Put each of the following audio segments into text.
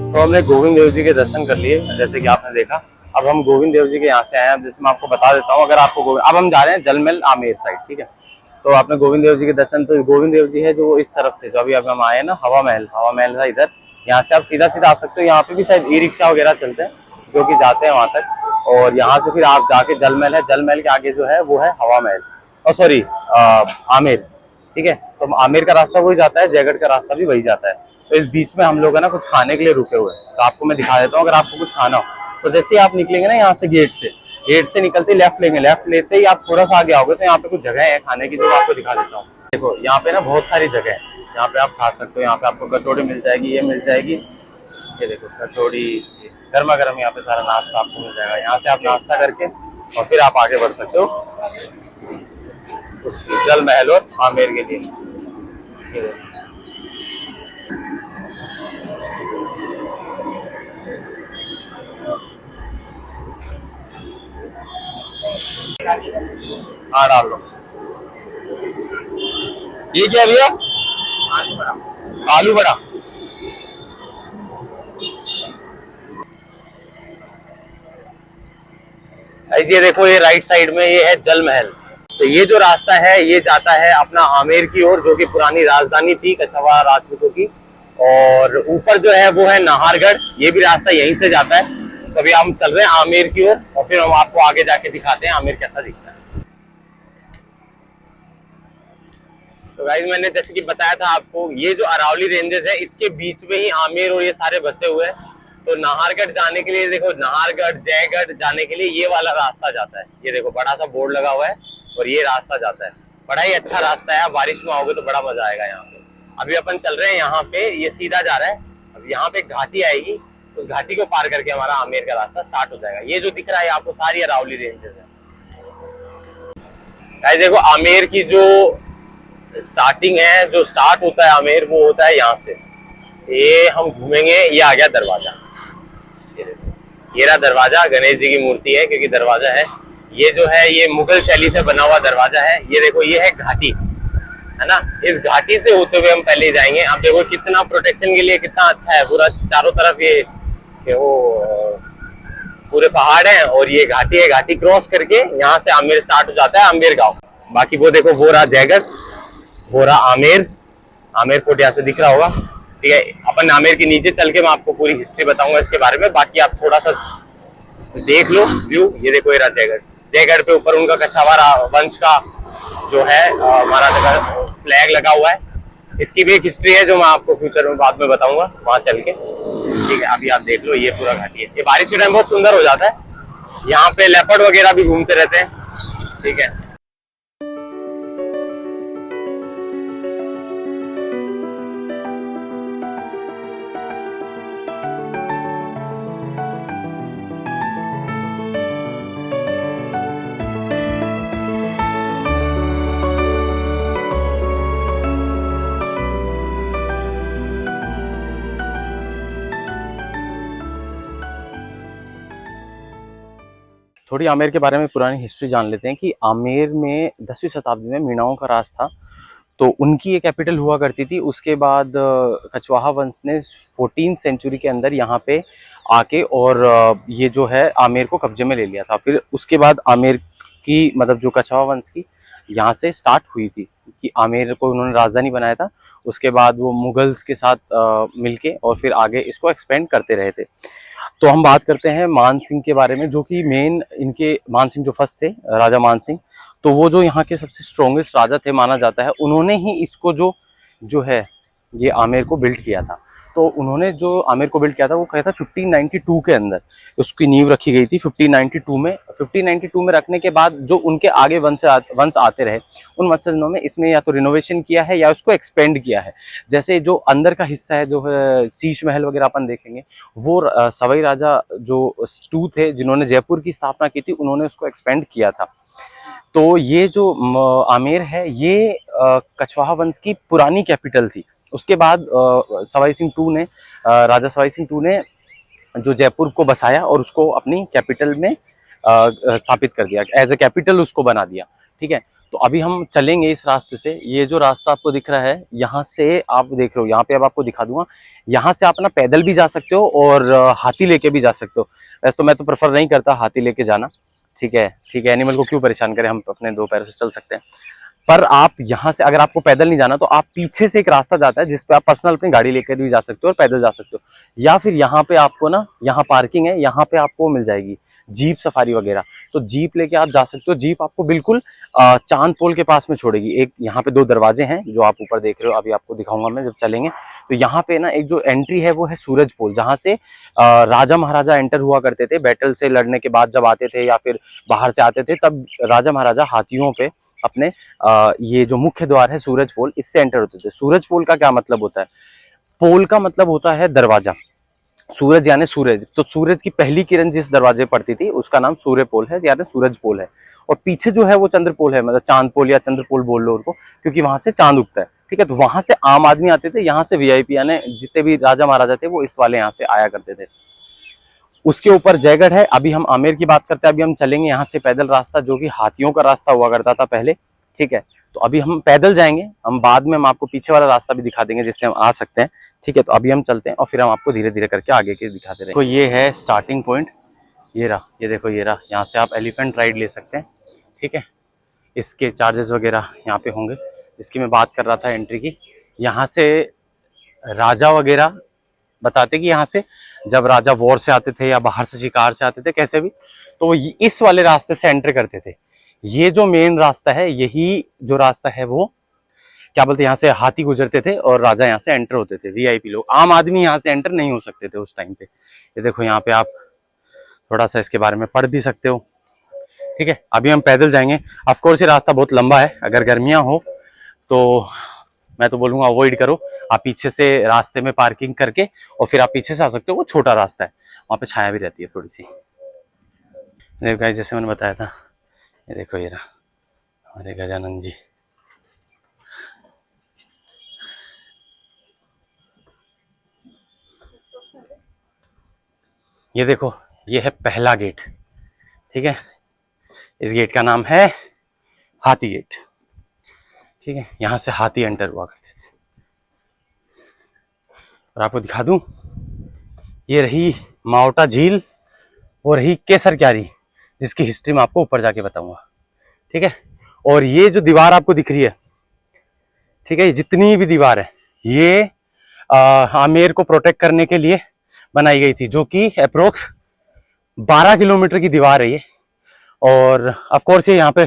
तो हमने गोविंद देव जी के दर्शन कर लिए, जैसे कि आपने देखा। अब हम गोविंद देव जी के यहाँ से आए हैं, जैसे मैं आपको बता देता हूँ। अगर आपको अब हम जा रहे हैं जल महल आमेर साइड, ठीक है। तो आपने गोविंद देव जी के दर्शन, तो गोविंद देव जी है जो वो इस तरफ थे, जो अभी हम आए हैं ना, हवा महल था इधर। यहाँ से आप सीधा सीधा आ सकते हो। यहाँ पे भी शायद ई रिक्शा वगैरह चलते हैं जो कि जाते हैं वहां तक। और यहाँ से फिर आप जाके जल महल है, जल महल के आगे जो है वो है हवा महल, और सॉरी आमेर, ठीक है। तो आमेर का रास्ता वही जाता है, जयगढ़ का रास्ता भी वही जाता है। तो इस बीच में हम लोग है ना कुछ खाने के लिए रुके हुए हैं, तो आपको मैं दिखा देता हूँ। अगर आपको कुछ खाना हो तो जैसे ही आप निकलेंगे ना यहाँ से गेट से निकलते ही लेफ्ट लेंगे, लेफ्ट लेते ही आप थोड़ा सा आगे आओगे तो यहाँ पे कुछ जगह है खाने की, जो मैं आपको दिखा देता हूँ। देखो यहाँ पे ना बहुत सारी जगह है, यहाँ पे आप खा सकते हो। यहाँ पे आपको कचौड़ी मिल जाएगी, ये मिल जाएगी, ये देखो कचौड़ी, गर्मा गर्म। यहाँ पे सारा नाश्ता आपको मिल जाएगा। यहाँ से आप नाश्ता करके और फिर आप आगे बढ़ सकते हो उसकी जल महल और आमेर के लिए। हाँ डाल दो। ये क्या भैया? आलू बड़ा। आलू बड़ा। ऐसे देखो, ये राइट साइड में ये है जल महल। तो ये जो रास्ता है ये जाता है अपना आमेर की ओर, जो कि पुरानी राजधानी थी कछवाहा राजपूतों की। और ऊपर जो है वो है नाहरगढ़, ये भी रास्ता यहीं से जाता है। तो अभी हम चल रहे हैं आमेर की ओर, और फिर हम आपको आगे जाके दिखाते हैं आमेर कैसा दिखता है। तो गाइस, मैंने जैसे कि बताया था आपको, ये जो अरावली रेंजेस है इसके बीच में ही आमेर और ये सारे बसे हुए हैं। तो नाहरगढ़ जाने के लिए देखो, नाहरगढ़ जयगढ़ जाने के लिए ये वाला रास्ता जाता है। ये देखो बड़ा सा बोर्ड लगा हुआ है और ये रास्ता जाता है। बड़ा ही अच्छा रास्ता है, बारिश में आओगे तो बड़ा मजा आएगा यहाँ पे। अभी अपन चल रहे हैं यहाँ पे, ये सीधा जा रहा है। अब यहाँ पे घाटी आएगी, उस घाटी को पार करके हमारा आमेर का रास्ता स्टार्ट हो जाएगा। ये जो दिख रहा है आपको सारी अरावली रेंजेस है। गाइस देखो, आमेर की जो स्टार्टिंग है, जो स्टार्ट होता है आमेर, वो होता है यहाँ से। ये हम घूमेंगे, ये आ गया दरवाजा। ये देखो, ये रहा दरवाजा। गणेश जी की मूर्ति है क्योंकि दरवाजा है। ये जो है ये मुगल शैली से बना हुआ दरवाजा है। ये देखो, ये है घाटी, है ना। इस घाटी से होते हुए हम पहले जाएंगे। आप देखो कितना प्रोटेक्शन के लिए कितना अच्छा है, पूरा चारों तरफ ये वो पूरे पहाड़ हैं और ये घाटी है। घाटी क्रॉस करके यहाँ से आमेर स्टार्ट हो जाता है, आमेर गांव। बाकी वो देखो, वो रहा जयगढ़, वो रहा आमेर। आमेर फोर्ट यहाँ से दिख रहा होगा, ठीक है। अपन आमेर के नीचे चल के मैं आपको पूरी हिस्ट्री बताऊंगा इसके बारे में। बाकी आप थोड़ा सा देख लो व्यू। ये देखो, ये रहा जयगढ़। जयगढ़ पे ऊपर उनका कछवाहा वंश का जो है महाराजा का फ्लैग लगा हुआ है। इसकी भी एक हिस्ट्री है जो मैं आपको फ्यूचर में बाद में बताऊंगा वहां चल के, ठीक है। अभी आप देख लो, ये पूरा घाटी है। ये बारिश के टाइम बहुत सुंदर हो जाता है। यहाँ पे लेपर्ड वगैरह भी घूमते रहते हैं, ठीक है। थोड़ी आमेर के बारे में पुरानी हिस्ट्री जान लेते हैं कि आमेर में 10वीं शताब्दी में मीणाओं का राज था। तो उनकी ये कैपिटल हुआ करती थी। उसके बाद कछवाहा वंश ने 14th सेंचुरी के अंदर यहाँ पे आके और ये जो है आमेर को कब्जे में ले लिया था। फिर उसके बाद आमेर की मतलब जो कछवाहा वंश की यहाँ से स्टार्ट हुई थी कि आमेर को उन्होंने राजधानी बनाया था। उसके बाद वो मुगल्स के साथ मिलके और फिर आगे इसको एक्सपेंड करते रहे थे। तो हम बात करते हैं मान सिंह के बारे में, जो कि मेन इनके मान सिंह जो फर्स्ट थे, राजा मान सिंह। तो वो जो यहाँ के सबसे स्ट्रॉन्गेस्ट राजा थे माना जाता है। उन्होंने ही इसको जो है ये आमेर को बिल्ड किया था। तो उन्होंने जो आमेर को बिल्ड किया था वो कहा था 1592 के अंदर उसकी नींव रखी गई थी। 1592 में रखने के बाद जो उनके आगे वंश आते रहे, उन वंशजों ने इसमें या तो रिनोवेशन किया है या उसको एक्सपेंड किया है। जैसे जो अंदर का हिस्सा है, जो है शीश महल वगैरह अपन देखेंगे, वो सवाई राजा जो टू थे जिन्होंने जयपुर की स्थापना की थी, उन्होंने उसको एक्सपेंड किया था। तो ये जो आमेर है ये कछवाहा वंश की पुरानी कैपिटल थी। उसके बाद राजा सवाई सिंह टू ने जो जयपुर को बसाया और उसको अपनी कैपिटल में स्थापित कर दिया, एज ए कैपिटल उसको बना दिया, ठीक है। तो अभी हम चलेंगे इस रास्ते से। ये जो रास्ता आपको दिख रहा है, यहाँ से आप देख रहे हो, यहाँ पे अब आपको दिखा दूंगा। यहाँ से आप ना पैदल भी जा सकते हो और हाथी लेके भी जा सकते हो। वैसे तो मैं तो प्रेफर नहीं करता हाथी लेके जाना, ठीक है, ठीक है, एनिमल को क्यों परेशान करें, हम अपने दो पैरों से चल सकते हैं। पर आप यहाँ से अगर आपको पैदल नहीं जाना तो आप पीछे से एक रास्ता जाता है जिसपे आप पर्सनल अपनी गाड़ी लेकर भी जा सकते हो और पैदल जा सकते हो। या फिर यहाँ पे आपको ना, यहाँ पार्किंग है, यहाँ पे आपको मिल जाएगी जीप सफारी वगैरह, तो जीप लेके आप जा सकते हो। जीप आपको बिल्कुल चांद पोल के पास में छोड़ेगी। एक यहाँ पे दो दरवाजे हैं जो आप ऊपर देख रहे हो, अभी आपको दिखाऊंगा मैं जब चलेंगे। तो यहाँ पे ना एक जो एंट्री है वो है सूरज पोल, जहाँ से राजा महाराजा एंटर हुआ करते थे बैटल से लड़ने के बाद, जब आते थे या फिर बाहर से आते थे, तब राजा महाराजा हाथियों पे अपने ये जो मुख्य द्वार है सूरज पोल, इससे एंटर होते थे। सूरज पोल का क्या मतलब होता है? पोल का मतलब होता है दरवाजा, सूरज यानी सूरज, तो सूरज की पहली किरण जिस दरवाजे पड़ती थी उसका नाम सूर्य पोल है यानी सूरज पोल है। और पीछे जो है वो चंद्र पोल है, मतलब चांद पोल या चंद्र पोल बोल लो उनको, क्योंकि वहां से चांद उगता है, ठीक है। तो वहां से आम आदमी आते थे, यहाँ से वीआईपी यानी जितने भी राजा महाराजा थे वो इस वाले यहाँ से आया करते थे। उसके ऊपर जयगढ़ है। अभी हम आमेर की बात करते हैं। अभी हम चलेंगे यहाँ से पैदल रास्ता, जो कि हाथियों का रास्ता हुआ करता था पहले, ठीक है। तो अभी हम पैदल जाएंगे, हम बाद में हम आपको पीछे वाला रास्ता भी दिखा देंगे जिससे हम आ सकते हैं, ठीक है। तो अभी हम चलते हैं और फिर हम आपको धीरे धीरे करके आगे के दिखाते रहेंगे। तो ये है स्टार्टिंग पॉइंट, ये रहा, ये देखो ये रहा। यहाँ से आप एलिफेंट राइड ले सकते हैं, ठीक है। इसके चार्जेस वगैरह यहाँ पे होंगे, जिसकी मैं बात कर रहा था एंट्री की। यहाँ से राजा वगैरह बताते कि यहाँ से जब राजा वॉर से आते थे या बाहर से शिकार से आते थे, कैसे भी, तो वो इस वाले रास्ते से एंटर करते थे। ये जो मेन रास्ता है, यही जो रास्ता है वो क्या बोलते हैं, यहाँ से हाथी गुजरते थे और राजा यहाँ से एंटर होते थे। वीआईपी लोग, आम आदमी यहाँ से एंटर नहीं हो सकते थे उस टाइम पे। ये देखो यहाँ पे आप थोड़ा सा इसके बारे में पढ़ भी सकते हो, ठीक है। अभी हम पैदल जाएंगे। ऑफकोर्स ये रास्ता बहुत लंबा है, अगर गर्मियां हो तो मैं तो बोलूंगा अवॉइड करो। आप पीछे से रास्ते में पार्किंग करके और फिर आप पीछे से आ सकते हो, वो छोटा रास्ता है, वहां पे छाया भी रहती है थोड़ी सी। देखो गाइस, जैसे मैंने बताया था, ये देखो ये रहा हमारे गजानन जी। ये देखो, ये है पहला गेट, ठीक है। इस गेट का नाम है हाथी गेट, ठीक है। यहां से हाथी एंटर हुआ करते थे। और आपको दिखा दूं, ये रही मावटा झील और रही केसर क्यारी, जिसकी हिस्ट्री मैं आपको ऊपर जाके बताऊंगा, ठीक है। और ये जो दीवार आपको दिख रही है, ठीक है, ये जितनी भी दीवार है, ये आमेर को प्रोटेक्ट करने के लिए बनाई गई थी, जो कि अप्रोक्स 12 किलोमीटर की दीवार है ये। और ऑफ कोर्स ये यहाँ पे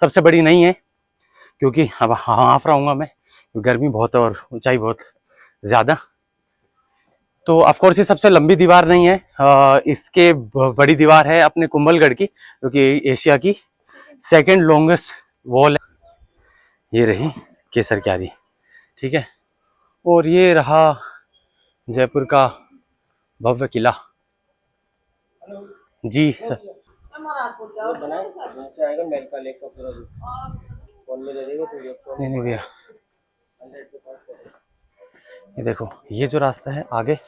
सबसे बड़ी नहीं है, क्योंकि अब हाफ रहूंगा मैं, गर्मी बहुत है और ऊंचाई बहुत ज्यादा। तो ऑफ कोर्स ये सबसे लंबी दीवार नहीं है। इसके बड़ी दीवार है अपने कुंभलगढ़ की, जो कि एशिया की सेकंड लॉन्गेस्ट वॉल है। ये रही केसर क्यारी, ठीक है। और ये रहा जयपुर का भव्य किला। जी सर, नहीं नहीं भैया, ये देखो, ये जो रास्ता है आगे,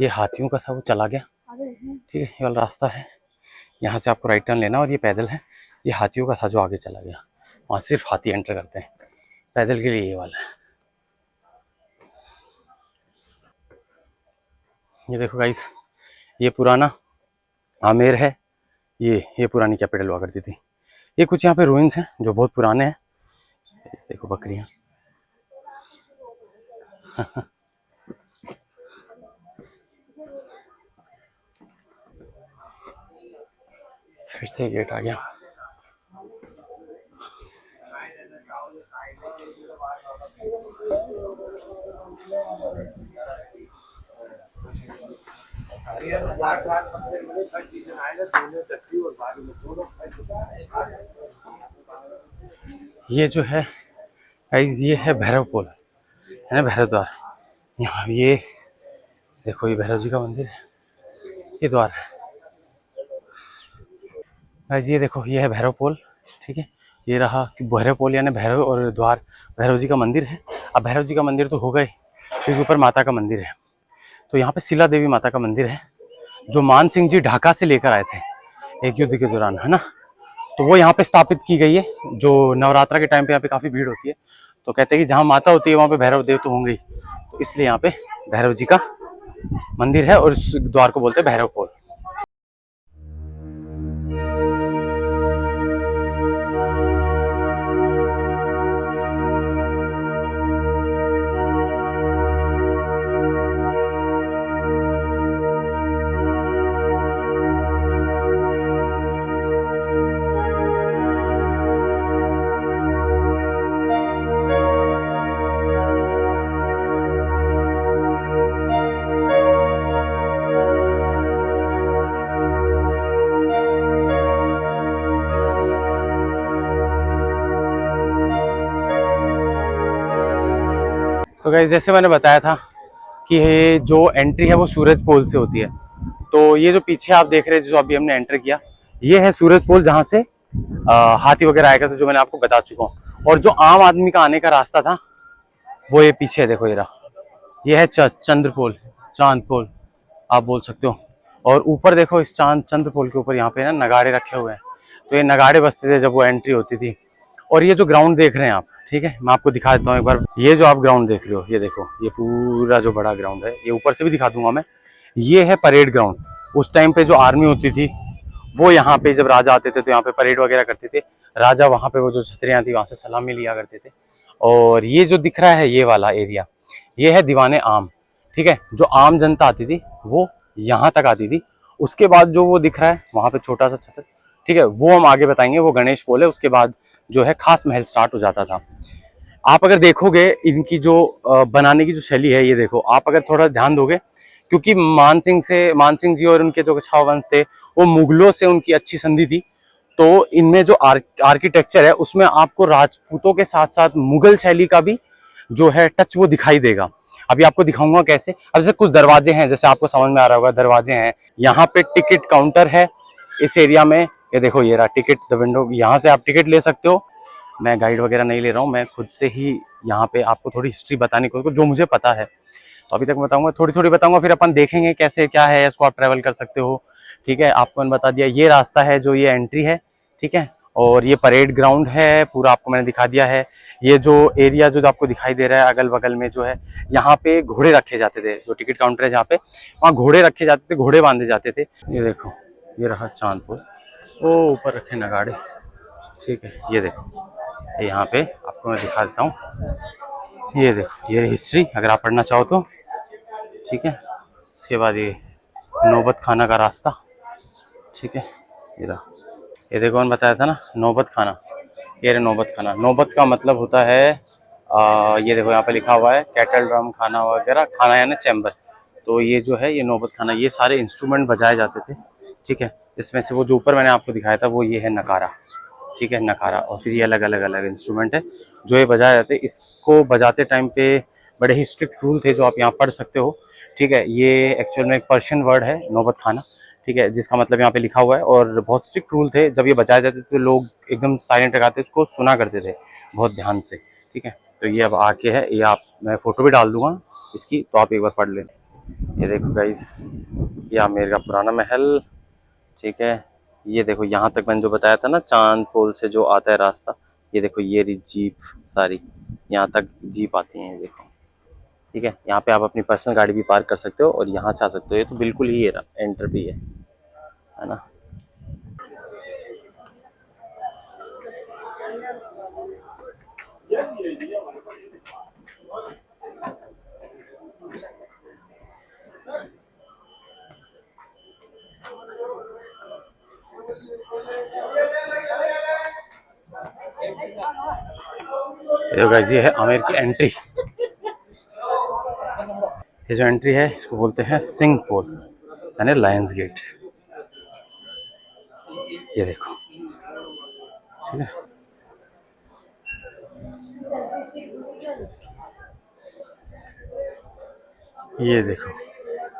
ये हाथियों का था, वो चला गया, ठीक है। ये वाला रास्ता है, यहाँ से आपको राइट टर्न लेना, और ये पैदल है, ये हाथियों का था जो आगे चला गया। वहाँ सिर्फ हाथी एंटर करते हैं, पैदल के लिए ये वाला है। ये देखो गाइस, ये पुराना आमेर है, ये पुरानी कैपिटल हुआ करती थी। ये कुछ यहाँ पे रूइंस हैं जो बहुत पुराने हैं। इस देखो बकरियाँ फिर से गेट आ गया। ये जो है गाइस, ये है भैरव पोल, है ना, भैरव द्वार। यहाँ ये देखो, ये भैरव जी का मंदिर है, ये द्वार है गाइस। ये देखो, ये है भैरव पोल, ठीक है। ये रहा कि भैरव पोल यानी भैरव और द्वार, भैरव जी का मंदिर है। अब भैरव जी का मंदिर तो हो गए, क्योंकि ऊपर माता का मंदिर है। तो यहाँ पे शिला देवी माता का मंदिर है, जो मान सिंह जी ढाका से लेकर आए थे एक युद्ध के दौरान, है ना। तो वो यहाँ पे स्थापित की गई है। जो नवरात्रा के टाइम पे यहाँ पे काफी भीड़ होती है, तो कहते हैं कि जहाँ माता होती है वहाँ पे भैरव देव तो होंगे ही, तो इसलिए यहाँ पे भैरव जी का मंदिर है और इस द्वार को बोलते हैं भैरव पोल। तो गाइस जैसे मैंने बताया था कि ये जो एंट्री है वो सूरज पोल से होती है। तो ये जो पीछे आप देख रहे हैं जो अभी हमने एंटर किया, ये है सूरज पोल जहाँ से हाथी वगैरह आएगा, तो जो मैंने आपको बता चुका हूँ। और जो आम आदमी का आने का रास्ता था वो ये पीछे है, देखो ये रहा। ये है चंद्र पोल, चांद पोल आप बोल सकते हो। और ऊपर देखो इस चंद्र पोल के ऊपर यहाँ पे ना नगाड़े रखे हुए हैं, तो ये नगाड़े बजते थे जब वो एंट्री होती थी। और ये जो ग्राउंड देख रहे हैं आप, ठीक है, मैं आपको दिखा देता हूँ एक बार। ये जो आप ग्राउंड देख रहे हो, ये देखो, ये पूरा जो बड़ा ग्राउंड है, ये ऊपर से भी दिखा दूंगा मैं। ये है परेड ग्राउंड। उस टाइम पे जो आर्मी होती थी वो यहाँ पे जब राजा आते थे तो यहाँ पे परेड वगैरह करते थे। राजा वहाँ पे वो जो छतरियाँ थी वहाँ से सलामी लिया करते थे। और ये जो दिख रहा है ये वाला एरिया, ये है दीवाने आम, ठीक है। जो आम जनता आती थी वो यहाँ तक आती थी। उसके बाद जो वो दिख रहा है वहाँ पे छोटा सा छतर, ठीक है, वो हम आगे बताएंगे, वो गणेश पोल है। उसके बाद जो है खास महल स्टार्ट हो जाता था। आप अगर देखोगे इनकी जो बनाने की जो शैली है, ये देखो आप अगर थोड़ा ध्यान दोगे, क्योंकि मान सिंह जी और उनके जो कछावा वंश थे वो मुगलों से उनकी अच्छी संधि थी। तो इनमें जो आर्किटेक्चर है उसमें आपको राजपूतों के साथ साथ मुगल शैली का भी जो है टच वो दिखाई देगा। अभी आपको दिखाऊंगा कैसे। अब जैसे कुछ दरवाजे हैं, जैसे आपको समझ में आ रहा होगा, दरवाजे हैं। यहाँ पे टिकट काउंटर है इस एरिया में। ये देखो ये रहा टिकट द विंडो, यहाँ से आप टिकट ले सकते हो। मैं गाइड वगैरह नहीं ले रहा हूँ, मैं खुद से ही यहाँ पे आपको थोड़ी हिस्ट्री बताने को जो मुझे पता है। तो अभी तक बताऊंगा, थोड़ी थोड़ी बताऊंगा, फिर अपन देखेंगे कैसे क्या है, इसको आप ट्रैवल कर सकते हो, ठीक है। आपको मैंने बता दिया ये रास्ता है जो ये एंट्री है, ठीक है। और ये परेड ग्राउंड है पूरा, आपको मैंने दिखा दिया है। ये जो एरिया जो आपको दिखाई दे रहा है अगल बगल में जो है, यहाँ पे घोड़े रखे जाते थे। जो टिकट काउंटर है जहाँ पे, वहाँ घोड़े रखे जाते थे, घोड़े बांधे जाते थे। ये देखो ये रहा चांदपुर, वो ऊपर रखे नगाड़े, ठीक है। ये देखो यहाँ पे आपको मैं दिखा देता हूँ। ये देखो ये हिस्ट्री अगर आप पढ़ना चाहो तो, ठीक है। उसके बाद ये नौबत खाना का रास्ता, ठीक है। ये रहा, ये देखो मैंने बताया था ना नौबत खाना, ये रहा नौबत खाना। नौबत का मतलब होता है ये देखो यहाँ पे लिखा हुआ है कैटल ड्रम खाना वगैरह, खाना यानी चैम्बर। तो ये जो है ये नौबत खाना, ये सारे इंस्ट्रूमेंट बजाए जाते थे, ठीक है। इसमें से वो जो ऊपर मैंने आपको दिखाया था वो ये है नकारा, ठीक है, नकारा। और फिर ये अलग अलग अलग इंस्ट्रूमेंट है जो ये बजाए जाते हैं। इसको बजाते टाइम पे बड़े ही स्ट्रिक्ट रूल थे जो आप यहाँ पढ़ सकते हो, ठीक है। ये एक्चुअल में एक पर्शियन वर्ड है नौबत खाना, ठीक है, जिसका मतलब यहाँ पे लिखा हुआ है। और बहुत स्ट्रिक्ट रूल थे, जब ये बजाए जाते थे लोग एकदम साइलेंट लगाते उसको सुना करते थे बहुत ध्यान से, ठीक है। तो ये अब आके है, ये आप मैं फोटो भी डाल दूंगा इसकी, तो आप एक बार पढ़ लें। ये देखो गाइस, ये आमेर का पुराना महल, ठीक है। ये देखो यहाँ तक मैंने जो बताया था ना चांद पोल से जो आता है रास्ता, ये देखो ये रही जीप सारी, यहाँ तक जीप आती है, देखो, ठीक है। यहाँ पे आप अपनी पर्सनल गाड़ी भी पार्क कर सकते हो और यहाँ से आ सकते हो। ये तो बिल्कुल ही एंटर भी है ना। ये गाइस ये है आमेर की एंट्री। ये जो एंट्री है इसको बोलते हैं सिंह पोल यानी लायंस गेट। ये देखो, ठीक है। ये देखो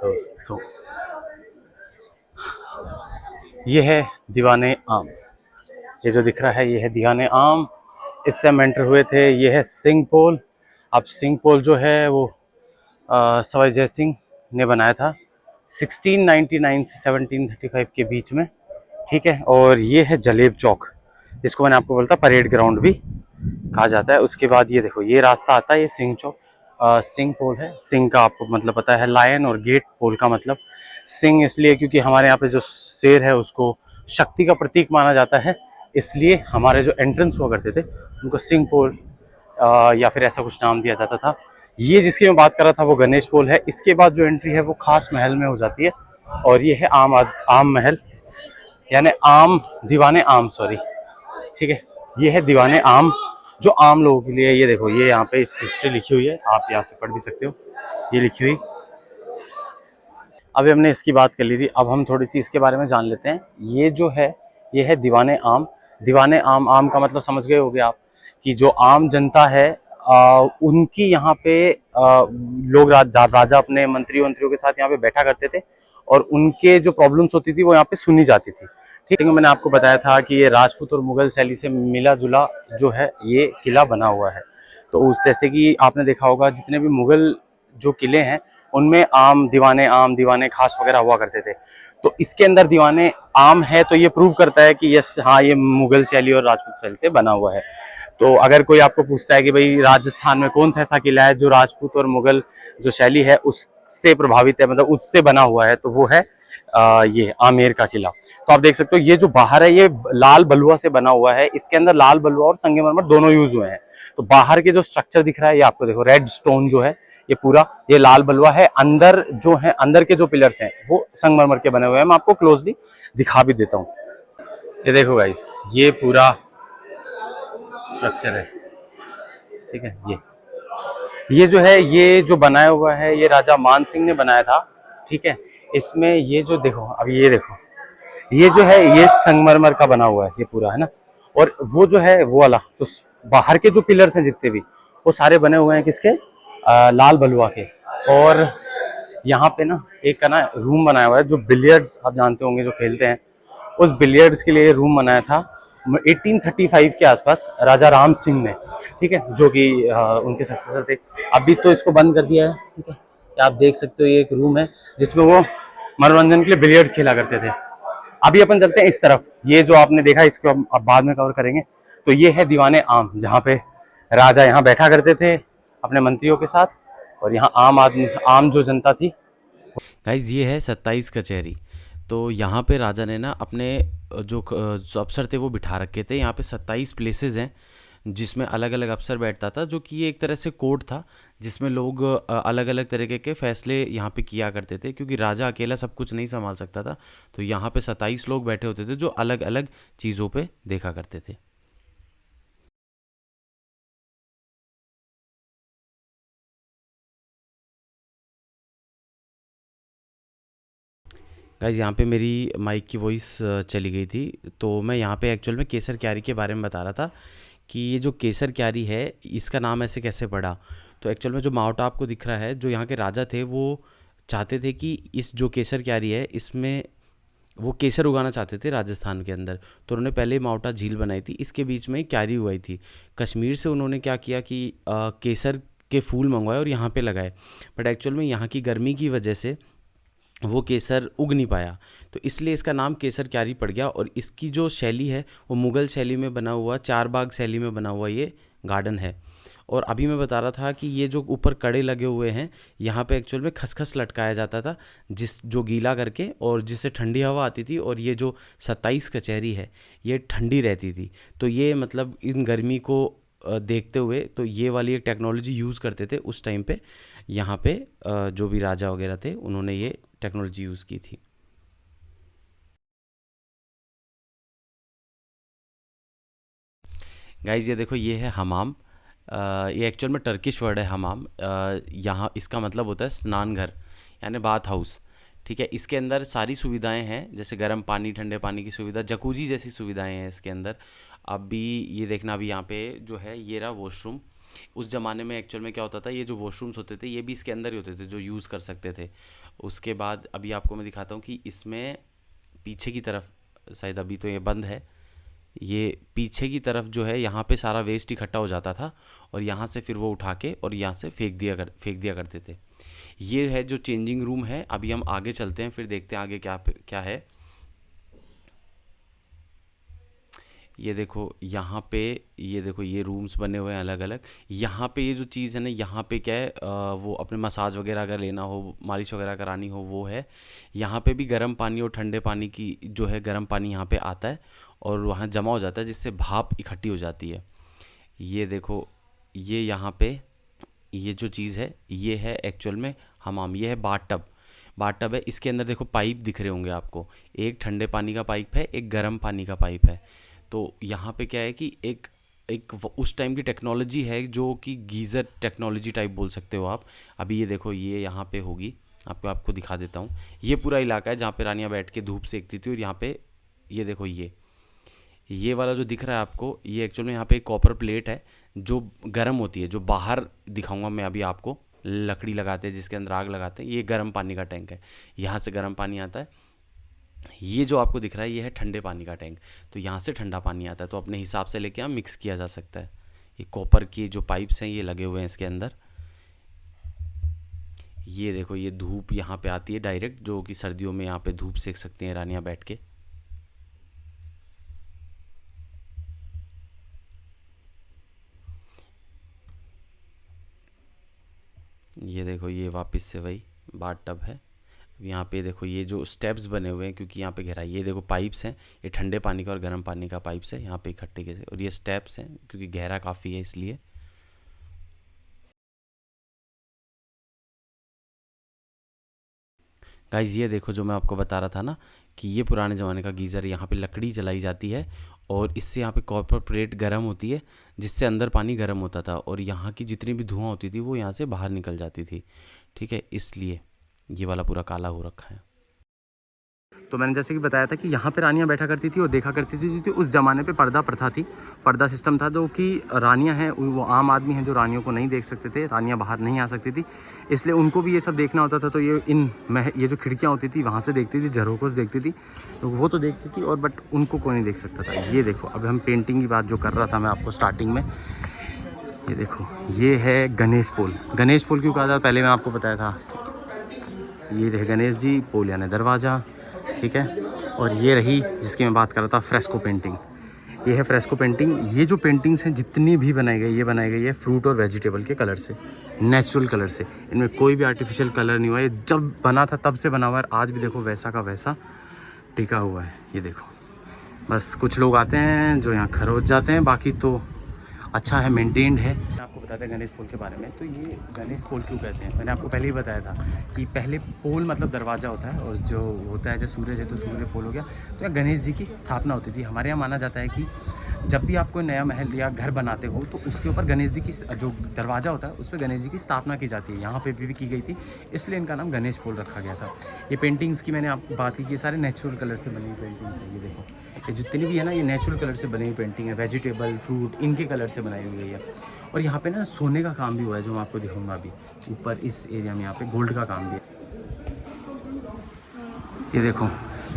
दोस्तों, ये है दीवाने आम। ये जो दिख रहा है ये है दीवाने आम, इससे हम एंटर हुए थे। ये है सिंह पोल। अब सिंह पोल जो है वो सवाई जय सिंह ने बनाया था 1699 से 1735 के बीच में, ठीक है। और ये है जलेब चौक। इसको मैंने आपको बोलता परेड ग्राउंड भी कहा जाता है। उसके बाद ये देखो ये रास्ता आता है, ये सिंह चौक, सिंह पोल है। सिंह का आपको मतलब पता है लायन, और गेट पोल का मतलब सिंह इसलिए क्योंकि हमारे यहाँ पे जो शेर है उसको शक्ति का प्रतीक माना जाता है, इसलिए हमारे जो एंट्रेंस हुआ करते थे उनको सिंह पोल या फिर ऐसा कुछ नाम दिया जाता था। ये जिसकी मैं बात कर रहा था वो गणेश पोल है। इसके बाद जो एंट्री है वो खास महल में हो जाती है, और ये है आम महल, यानी आम दीवाने आम, सॉरी, ठीक है। ये है दीवाने आम जो आम लोगों के लिए। ये देखो ये यहाँ पे इसकी हिस्ट्री लिखी हुई है, आप यहाँ से पढ़ भी सकते हो, ये लिखी हुई। अभी हमने इसकी बात कर ली थी, अब हम थोड़ी सी इसके बारे में जान लेते हैं। ये जो है ये है दीवाने आम। दीवाने आम, आम का मतलब समझ गए होगे आप कि जो आम जनता है उनकी यहाँ पे लोग राजा अपने मंत्रियों के साथ यहाँ पे बैठा करते थे, और उनके जो प्रॉब्लम्स होती थी वो यहाँ पे सुनी जाती थी। ठीक है, मैंने आपको बताया था कि ये राजपूत और मुगल शैली से मिला जुला जो है ये किला बना हुआ है। तो उस जैसे कि आपने देखा होगा जितने भी मुगल जो किले हैं उनमें आम दीवाने खास वगैरह हुआ करते थे। तो इसके अंदर दीवाने आम है, तो ये प्रूव करता है कि यस हाँ ये मुगल शैली और राजपूत शैली से बना हुआ है। तो अगर कोई आपको पूछता है कि भाई राजस्थान में कौन सा ऐसा किला है जो राजपूत और मुगल जो शैली है उससे प्रभावित है, मतलब उससे बना हुआ है, तो वो है ये आमेर का किला। तो आप देख सकते हो ये जो बाहर है ये लाल बलुआ से बना हुआ है। इसके अंदर लाल बलुआ और संगमरमर दोनों यूज हुए हैं। तो बाहर के जो स्ट्रक्चर दिख रहा है ये आपको देखो रेड स्टोन जो है ये पूरा ये लाल बलुआ है। अंदर जो है अंदर के जो पिलर्स हैं वो संगमरमर के बने हुए हैं। मैं आपको क्लोजली दिखा भी देता हूँ। ये देखो गाइस ये पूरा स्ट्रक्चर है, ठीक है। ये जो है ये जो बनाया हुआ है ये राजा मान सिंह ने बनाया था, ठीक है। इसमें ये जो देखो अभी ये देखो ये जो है ये संगमरमर का बना हुआ है ये पूरा, है ना। और वो जो है वो वाला तो बाहर के जो पिलर्स हैं जितने भी वो सारे बने हुए हैं किसके, लाल बलुआ के। और यहाँ पे ना एक का ना रूम बनाया हुआ है जो बिलियर्ड्स आप जानते होंगे जो खेलते हैं, उस बिलियर्ड्स के लिए रूम बनाया था 1835 के आसपास राजा राम सिंह ने, ठीक है, जो कि उनके सक्सेसर थे। अभी तो इसको बंद कर दिया है, ठीक है। आप देख सकते हो ये एक रूम है जिसमें वो मनोरंजन के लिए बिलियर्ड्स खेला करते थे। अभी अपन चलते हैं इस तरफ, ये जो आपने देखा इसको हम अब बाद में कवर करेंगे। तो ये है दीवाने आम जहाँ पे राजा यहाँ बैठा करते थे अपने मंत्रियों के साथ, और यहाँ आम जो जनता थी। गाइज ये है 27 कचहरी। तो यहाँ पे राजा ने ना अपने जो अफसर थे वो बिठा रखे थे। यहाँ पे 27 प्लेसेस हैं जिसमें अलग अलग अफसर बैठता था, जो कि ये एक तरह से कोर्ट था जिसमें लोग अलग अलग तरीके के फैसले यहाँ पे किया करते थे, क्योंकि राजा अकेला सब कुछ नहीं संभाल सकता था। तो यहाँ पे 27 लोग बैठे होते थे जो अलग अलग चीज़ों पे देखा करते थे। गाइज यहाँ पे मेरी माइक की वॉइस चली गई थी। तो मैं यहाँ पे एक्चुअल में केसर क्यारी के बारे में बता रहा था कि ये जो केसर क्यारी है इसका नाम ऐसे कैसे पड़ा। तो एक्चुअल में जो मावटा आपको दिख रहा है, जो यहाँ के राजा थे वो चाहते थे कि इस जो केसर क्यारी है इसमें वो केसर उगाना चाहते थे राजस्थान के अंदर। तो उन्होंने पहले मावटा झील बनाई थी, इसके बीच में ही क्यारी उगाई थी। कश्मीर से उन्होंने क्या किया कि केसर के फूल मंगवाए और यहाँ पे लगाए, बट एक्चुअल में यहाँ की गर्मी की वजह से वो केसर उग नहीं पाया। तो इसलिए इसका नाम केसर क्यारी पड़ गया। और इसकी जो शैली है वो मुग़ल शैली में बना हुआ, चार बाग शैली में बना हुआ ये गार्डन है। और अभी मैं बता रहा था कि ये जो ऊपर कड़े लगे हुए हैं यहाँ पे एक्चुअल में खसखस लटकाया जाता था, जिस जो गीला करके, और जिससे ठंडी हवा आती थी। और ये जो 27 कचहरी है ये ठंडी रहती थी। तो ये मतलब इन गर्मी को देखते हुए तो ये वाली एक टेक्नोलॉजी यूज़ करते थे उस टाइम पे। यहाँ पे जो भी राजा वगैरह थे उन्होंने ये टेक्नोलॉजी यूज़ की थी। गाइज ये देखो ये है हमाम। ये एक्चुअल में टर्किश वर्ड है हमाम। यहाँ इसका मतलब होता है स्नान घर, यानी बाथ हाउस। ठीक है, इसके अंदर सारी सुविधाएं हैं, जैसे गर्म पानी, ठंडे पानी की सुविधा, जकूजी जैसी सुविधाएं हैं इसके अंदर। अभी ये देखना, अभी यहाँ पे जो है ये रहा वॉशरूम। उस ज़माने में एक्चुअल में क्या होता था, ये जो वॉशरूम्स होते थे ये भी इसके अंदर ही होते थे जो यूज़ कर सकते थे। उसके बाद अभी आपको मैं दिखाता हूँ कि इसमें पीछे की तरफ, शायद अभी तो ये बंद है, ये पीछे की तरफ जो है यहाँ पे सारा वेस्ट इकट्ठा हो जाता था, और यहाँ से फिर वो उठा के और यहाँ से फेंक दिया करते थे। ये है जो चेंजिंग रूम है। अभी हम आगे चलते हैं, फिर देखते हैं आगे क्या क्या है। ये देखो यहाँ पे, ये देखो ये रूम्स बने हुए हैं अलग अलग। यहाँ पे ये जो चीज़ है ना, यहाँ पे क्या है, वो अपने मसाज वगैरह अगर लेना हो, मालिश वगैरह करानी हो, वो है। यहाँ पे भी गर्म पानी और ठंडे पानी की जो है, गर्म पानी यहाँ पे आता है और वहाँ जमा हो जाता है, जिससे भाप इकट्ठी हो जाती है। ये देखो, ये यहाँ पे ये जो चीज़ है, ये है एक्चुअल में हमाम। ये है बाथ टब है। इसके अंदर देखो पाइप दिख रहे होंगे आपको, एक ठंडे पानी का पाइप है, एक गर्म पानी का पाइप है। तो यहाँ पे क्या है कि एक एक उस टाइम की टेक्नोलॉजी है जो कि गीज़र टेक्नोलॉजी टाइप बोल सकते हो आप। अभी ये देखो, ये यहाँ पे होगी, आपको दिखा देता हूँ। ये पूरा इलाका है जहाँ पे रानियाँ बैठ के धूप सेकती थी। और यहाँ पे ये देखो, ये वाला जो दिख रहा है आपको, ये एक्चुअल में यहाँ पे एक कॉपर प्लेट है जो गर्म होती है, जो बाहर दिखाऊंगा मैं अभी आपको। लकड़ी लगाते हैं जिसके अंदर आग लगाते हैं, ये गर्म पानी का टैंक है, यहाँ से गर्म पानी आता है। ये जो आपको दिख रहा है, ये है ठंडे पानी का टैंक, तो यहाँ से ठंडा पानी आता है। तो अपने हिसाब से लेके यहाँ मिक्स किया जा सकता है। ये कॉपर की जो पाइप्स हैं ये लगे हुए हैं इसके अंदर। ये देखो, ये धूप यहाँ पे आती है डायरेक्ट, जो कि सर्दियों में यहाँ पे धूप सेक सकते हैं रानियाँ बैठ के। ये देखो, ये वापस से वही बाथ टब है। अब यहाँ पे देखो, ये जो स्टेप्स बने हुए हैं क्योंकि यहाँ पे गहराई, ये देखो पाइप्स हैं, ये ठंडे पानी का और गर्म पानी का पाइप्स है यहाँ पे इकट्ठे के। और ये स्टेप्स हैं क्योंकि गहरा काफ़ी है इसलिए। गाइज, ये देखो जो मैं आपको बता रहा था ना कि ये पुराने ज़माने का गीज़र है। यहाँ पे लकड़ी जलाई जाती है और इससे यहाँ पे कॉपर प्लेट गर्म होती है, जिससे अंदर पानी गर्म होता था और यहाँ की जितनी भी धुआं होती थी वो यहाँ से बाहर निकल जाती थी। ठीक है, इसलिए ये वाला पूरा काला हो रखा है। तो मैंने जैसे कि बताया था कि यहाँ पे रानियाँ बैठा करती थी और देखा करती थी, क्योंकि उस ज़माने पे पर्दा प्रथा थी, पर्दा सिस्टम था। जो कि रानियाँ हैं वो आम आदमी हैं जो रानियों को नहीं देख सकते थे, रानियाँ बाहर नहीं आ सकती थी, इसलिए उनको भी ये सब देखना होता था। तो ये जो खिड़कियाँ होती थी वहाँ से देखती थी, झरोकों से देखती थी, तो वो तो देखती थी और बट उनको कोई नहीं देख सकता था। ये देखो, अब हम पेंटिंग की बात जो कर रहा था मैं आपको स्टार्टिंग में, ये देखो, ये है गणेश पोल। गणेश पोल क्यों कहा था, पहले मैं आपको बताया था। ये रहे गणेश जी, पोल यानी दरवाज़ा, ठीक है। और ये रही जिसकी मैं बात कर रहा था, फ्रेस्को पेंटिंग। ये है फ्रेस्को पेंटिंग। ये जो पेंटिंग्स हैं जितनी भी बनाई गई, ये बनाई गई है फ्रूट और वेजिटेबल के कलर से, नेचुरल कलर से। इनमें कोई भी आर्टिफिशियल कलर नहीं हुआ। ये जब बना था तब से बना हुआ है, आज भी देखो वैसा का वैसा टिका हुआ है। ये देखो, बस कुछ लोग आते हैं जो यहाँ खरोच जाते हैं, बाकी तो अच्छा है, मेंटेन्ड है। आपको बताते हैं गणेश पोल के बारे में। तो ये गणेश पोल क्यों कहते हैं, मैंने आपको पहले ही बताया था कि पहले पोल मतलब दरवाज़ा होता है, और जो होता है जैसे सूरज है तो सूर्य पोल हो गया। तो यहाँ गणेश जी की स्थापना होती थी। हमारे यहाँ माना जाता है कि जब भी आप कोई नया महल या घर बनाते हो तो उसके ऊपर गणेश जी की जो दरवाज़ा होता है उस पर गणेश जी की स्थापना की जाती है। यहाँ पे भी की गई थी, इसलिए इनका नाम गणेश पोल रखा गया था। ये पेंटिंग्स की मैंने आपको बात की कि सारे नेचुरल कलर से बनी हुई पेंटिंग्स है। ये देखो, ये जितनी भी है ना, ये नेचुरल कलर से बनी हुई पेंटिंग है। वेजिटेबल, फ्रूट, इनके कलर से बनाई हुई है। और यहाँ पे ना सोने का काम भी हुआ है, जो मैं आपको दिखाऊंगा अभी ऊपर इस एरिया में। यहाँ पे गोल्ड का काम भी है। ये देखो,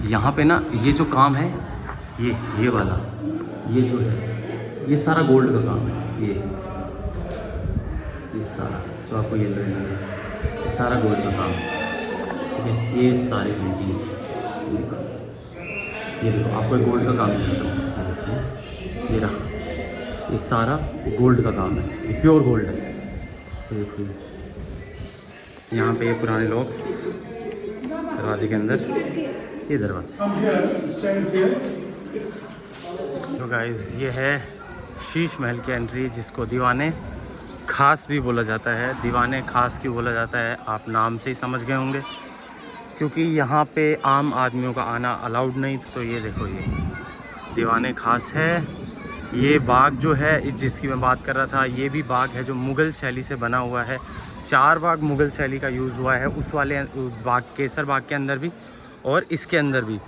यहाँ पे ना ये जो काम है, ये वाला, ये जो है, ये सारा गोल्ड का काम है। ये सारा जो आपको ये लग रहा है, ये सारा गोल्ड का काम है। ठीक है, ये सारी पेंटिंग्स, ये देखो आपको गोल्ड का काम दिखाता हूँ। ये रहा, ये सारा गोल्ड का काम है, ये प्योर गोल्ड है। तो देखिए, यहाँ पे ये पुराने लॉक्स दरवाजे के अंदर, ये दरवाजा। तो गाइस, ये है शीश महल की एंट्री, जिसको दीवाने खास भी बोला जाता है। दीवाने खास क्यों बोला जाता है, आप नाम से ही समझ गए होंगे, क्योंकि यहाँ पे आम आदमियों का आना अलाउड नहीं। तो ये देखो, ये दीवाने खास है। ये बाग जो है जिसकी मैं बात कर रहा था, ये भी बाग है जो मुग़ल शैली से बना हुआ है। 4 बाग मुग़ल शैली का यूज़ हुआ है, उस वाले बाग, केसर बाग के अंदर भी और इसके अंदर भी।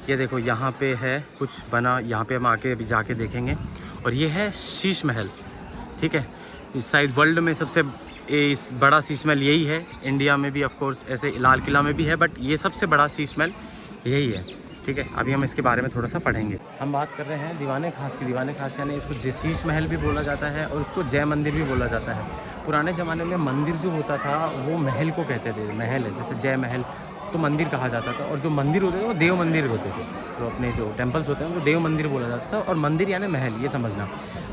ये देखो, यहाँ पे है कुछ बना, यहाँ पे हम आके अभी जाके देखेंगे। और ये है शीश महल, ठीक है। शायद वर्ल्ड में सबसे इस बड़ा शीश महल यही है। इंडिया में भी ऑफ कोर्स ऐसे लाल किला में भी है, बट ये सबसे बड़ा शीश महल यही है, ठीक है। अभी हम इसके बारे में थोड़ा सा पढ़ेंगे। हम बात कर रहे हैं दीवाने खास की। दीवाने खास यानी इसको शीश महल भी बोला जाता है और उसको जय मंदिर भी बोला जाता है। पुराने ज़माने में मंदिर जो होता था वो महल को कहते थे, महल है जैसे जय महल तो मंदिर कहा जाता था, और जो मंदिर होते थे वो देव मंदिर होते थे, तो अपने जो टेम्पल्स होते हैं उनको देव मंदिर बोला जाता था, और मंदिर यानी महल, ये समझना।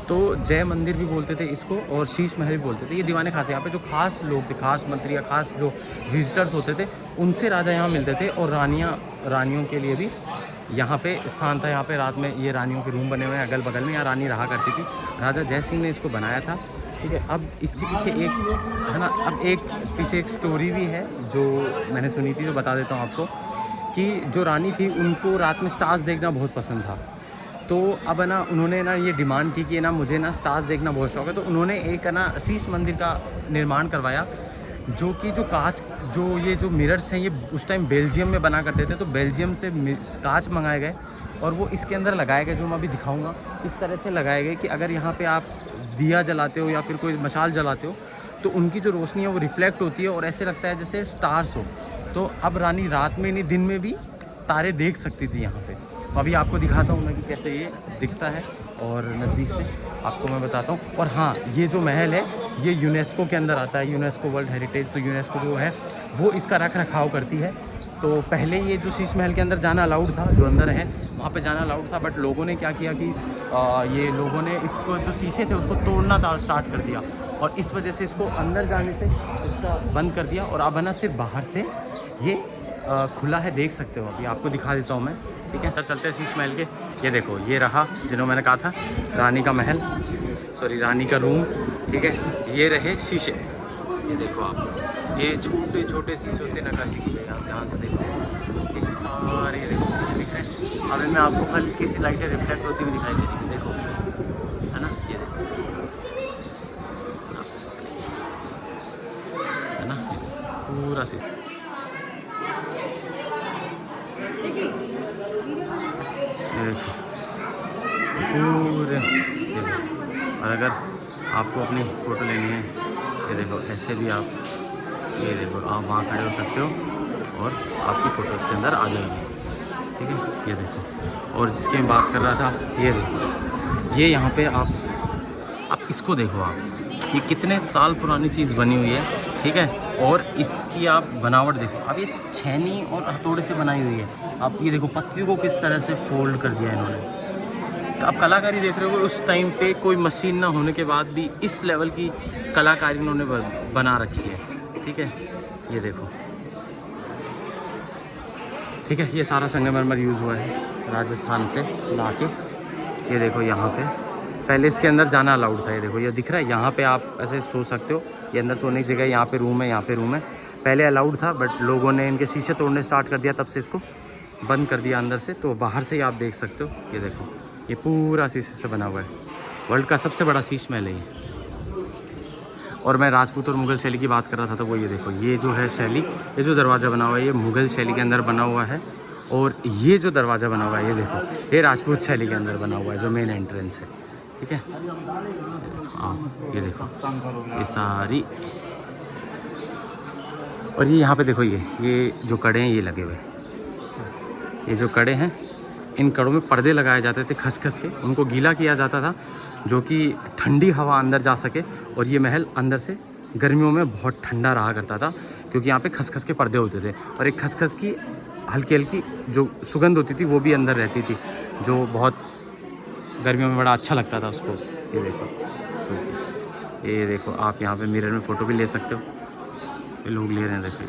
तो जय मंदिर भी बोलते थे इसको, और शीश महल भी बोलते थे। ये दीवाने खास, यहाँ पे जो खास लोग थे, खास मंत्री या खास जो विजिटर्स होते थे, उनसे राजा यहाँ मिलते थे, और रानियों के लिए भी यहाँ पे स्थान था। यहाँ पे रात में ये रानियों के रूम बने हुए हैं अगल बगल में, यहाँ रानी रहा करती थी। राजा जय सिंह ने इसको बनाया था, ठीक है। अब इसके पीछे एक है ना, अब एक पीछे एक स्टोरी भी है जो मैंने सुनी थी, जो बता देता हूँ आपको, कि जो रानी थी उनको रात में स्टार्स देखना बहुत पसंद था। तो अब है ना, उन्होंने ना ये डिमांड की कि ना मुझे ना स्टार्स देखना बहुत शौक है, तो उन्होंने एक है ना शीश मंदिर का निर्माण करवाया, जो कि जो कांच, जो ये जो मिरर्स हैं ये उस टाइम बेल्जियम में बना करते थे, तो बेल्जियम से कांच मंगाए गए और वो इसके अंदर लगाए गए, जो मैं अभी दिखाऊंगा। इस तरह से लगाए गए कि अगर यहाँ पे आप दिया जलाते हो या फिर कोई मशाल जलाते हो तो उनकी जो रोशनी है वो रिफ्लेक्ट होती है और ऐसे लगता है जैसे स्टार्स हो। तो अब रानी रात में नहीं दिन में भी तारे देख सकती थी यहाँ पे। तो अभी आपको दिखाता हूँ मैं कि कैसे ये दिखता है, और नज़दीक से आपको मैं बताता हूँ। और हाँ, ये जो महल है ये यूनेस्को के अंदर आता है, यूनेस्को वर्ल्ड हेरिटेज। तो यूनेस्को जो है वो इसका रख रखाव करती है। तो पहले ये जो शीश महल के अंदर जाना अलाउड था, जो अंदर है वहाँ पे जाना अलाउड था, बट लोगों ने क्या किया कि ये लोगों ने इसको जो शीशे थे उसको तोड़ना स्टार्ट कर दिया, और इस वजह से इसको अंदर जाने से इसका बंद कर दिया, और अब है ना सिर्फ बाहर से ये खुला है, देख सकते हो। अभी आपको दिखा देता हूँ मैं, ठीक है। सर चलते हैं शीश महल के। ये देखो, ये रहा जिन्हों मैंने कहा था रानी का महल, सॉरी रानी का रूम, ठीक है। ये रहे शीशे, ये देखो आप, ये छोटे छोटे शीशों से नक्काशी की गई, आप ध्यान से देखो, ये सारे देखो शीशे दिख रहे हैं। अब इनमें आपको हल्की सी लाइटें रिफ्लेक्ट होती हुई दिखाई दे रही है, देखो, है ना, ये देखो, है ना, पूरा शीशा पूरे। और अगर आपको अपनी फ़ोटो लेनी है, ये देखो ऐसे भी आप, ये देखो आप वहाँ खड़े हो सकते हो और आपकी फ़ोटो इसके अंदर आ जाएगी, ठीक है। ये देखो, और जिसकी मैं बात कर रहा था, ये देखो, ये यहाँ पे आप इसको देखो, आप ये कितने साल पुरानी चीज़ बनी हुई है, ठीक है। और इसकी आप बनावट देखो, अब ये छेनी और हथौड़े से बनाई हुई है। आप ये देखो पत्तियों को किस तरह से फोल्ड कर दिया इन्होंने। आप कलाकारी देख रहे हो, उस टाइम पे कोई मशीन ना होने के बाद भी इस लेवल की कलाकारी उन्होंने बना रखी है, ठीक है। ये देखो, ठीक है, ये सारा संगमरमर यूज़ हुआ है राजस्थान से ला के। ये देखो यहाँ पे पहले इसके अंदर जाना अलाउड था, ये देखो ये दिख रहा है, यहाँ पे आप ऐसे सो सकते हो, ये अंदर सोने की जगह, यहाँ पे रूम है, यहाँ पे रूम है। पहले अलाउड था, बट लोगों ने इनके शीशे तोड़ने स्टार्ट कर दिया, तब से इसको बंद कर दिया अंदर से। तो बाहर से ही आप देख सकते हो, ये देखो, ये पूरा शीशे से बना हुआ है। वर्ल्ड का सबसे बड़ा शीश महल है ये। और मैं राजपूत और मुग़ल शैली की बात कर रहा था, तो वो ये देखो, ये जो है शैली, ये जो दरवाज़ा बना हुआ है ये मुग़ल शैली के अंदर बना हुआ है, और ये जो दरवाज़ा बना हुआ है ये देखो, ये राजपूत शैली के अंदर बना हुआ है, जो मेन एंट्रेंस है, ठीक है। हाँ, ये देखो, ये सारी, और ये यहाँ पे देखो, ये जो कड़े हैं ये लगे हुए हैं, ये जो कड़े हैं, इन कड़ों में पर्दे लगाए जाते थे खस के, उनको गीला किया जाता था, जो कि ठंडी हवा अंदर जा सके। और ये महल अंदर से गर्मियों में बहुत ठंडा रहा करता था, क्योंकि यहाँ पे खस के पर्दे होते थे, और एक खस की हल्की हल्की जो सुगंध होती थी वो भी अंदर रहती थी, जो बहुत गर्मियों में बड़ा अच्छा लगता था उसको। ये देखो, ये देखो, आप यहाँ पे मिरर में फ़ोटो भी ले सकते हो, ये लोग ले रहे हैं, देखो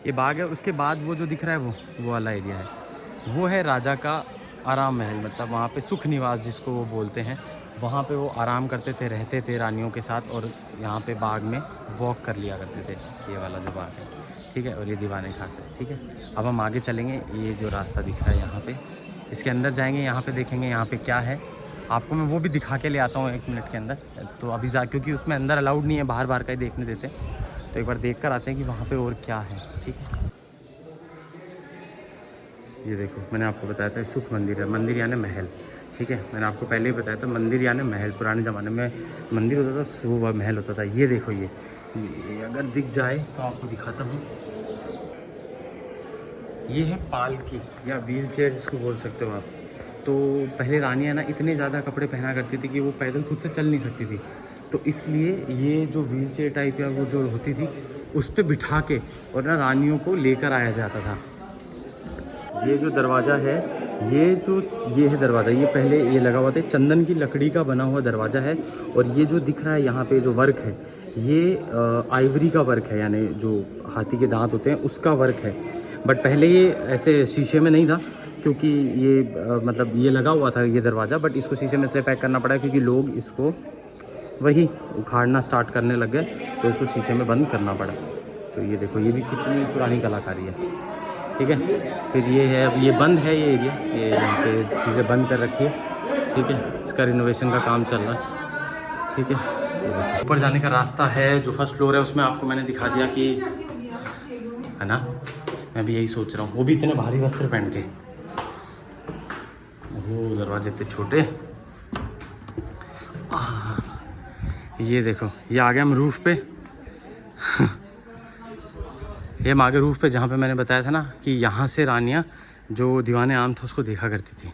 ये बाग है। उसके बाद वो जो दिख रहा है वो वाला एरिया है, वो है राजा का आराम महल, मतलब वहाँ पे सुख निवास जिसको वो बोलते हैं। वहाँ पे वो आराम करते थे, रहते थे रानियों के साथ, और यहाँ पे बाग में वॉक कर लिया करते थे। ये वाला जो बाग है, ठीक है, और ये दीवाने खास है, ठीक है। अब हम आगे चलेंगे, ये जो रास्ता दिख रहा है यहाँ पे, इसके अंदर जाएंगे, यहाँ पे देखेंगे यहाँ पे क्या है। आपको मैं वो भी दिखा के ले आता हूँ 1 मिनट के अंदर। तो अभी क्योंकि उसमें अंदर अलाउड नहीं है, बाहर का ही देखने देते, तो एक बार देख कर आते हैं कि वहाँ पे और क्या है, ठीक है। ये देखो, मैंने आपको बताया था सुख मंदिर है, मंदिर यानी महल, ठीक है। मैंने आपको पहले ही बताया था, मंदिर यानी महल। पुराने ज़माने में मंदिर होता था, वो महल होता था। ये देखो, ये अगर दिख जाए तो आपको दिखाता हूँ, ये है पालकी या व्हील चेयर जिसको बोल सकते हो आप, तो पहले रानियाँ ना इतने ज़्यादा कपड़े पहना करती थी कि वो पैदल खुद से चल नहीं सकती थी, तो इसलिए ये जो व्हील चेयर टाइप या वो जो होती थी उस पर बिठा के और ना रानियों को लेकर आया जाता था। ये जो दरवाज़ा है, ये है दरवाज़ा, ये पहले ये लगा हुआ था, चंदन की लकड़ी का बना हुआ दरवाज़ा है। और ये जो दिख रहा है यहाँ पे जो वर्क है, ये आइवरी का वर्क है, यानी जो हाथी के दांत होते हैं उसका वर्क है। बट पहले ये ऐसे शीशे में नहीं था, क्योंकि ये मतलब ये लगा हुआ था ये दरवाज़ा, बट इसको शीशे में इसलिए पैक करना पड़ा क्योंकि लोग इसको वही उखाड़ना स्टार्ट करने लग गए, तो इसको शीशे में बंद करना पड़ा। तो ये देखो, ये भी कितनी पुरानी कलाकारी है। ठीक है, फिर ये है, अब ये बंद है ये एरिया, ये यहाँ पे चीज़ें बंद कर रखी है। ठीक है, इसका रिनोवेशन का काम चल रहा है। ठीक है, ऊपर जाने का रास्ता है, जो फर्स्ट फ्लोर है उसमें आपको मैंने दिखा दिया कि है ना, मैं भी यही सोच रहा हूँ, वो भी इतने भारी वस्त्र पहन के, वो दरवाजे इतने छोटे। ये देखो, ये आ गए हम रूफ़ पे। ये हम आगे रूफ़ पे, जहाँ पे मैंने बताया था ना कि यहाँ से रानियाँ जो दीवाने आम था उसको देखा करती थी।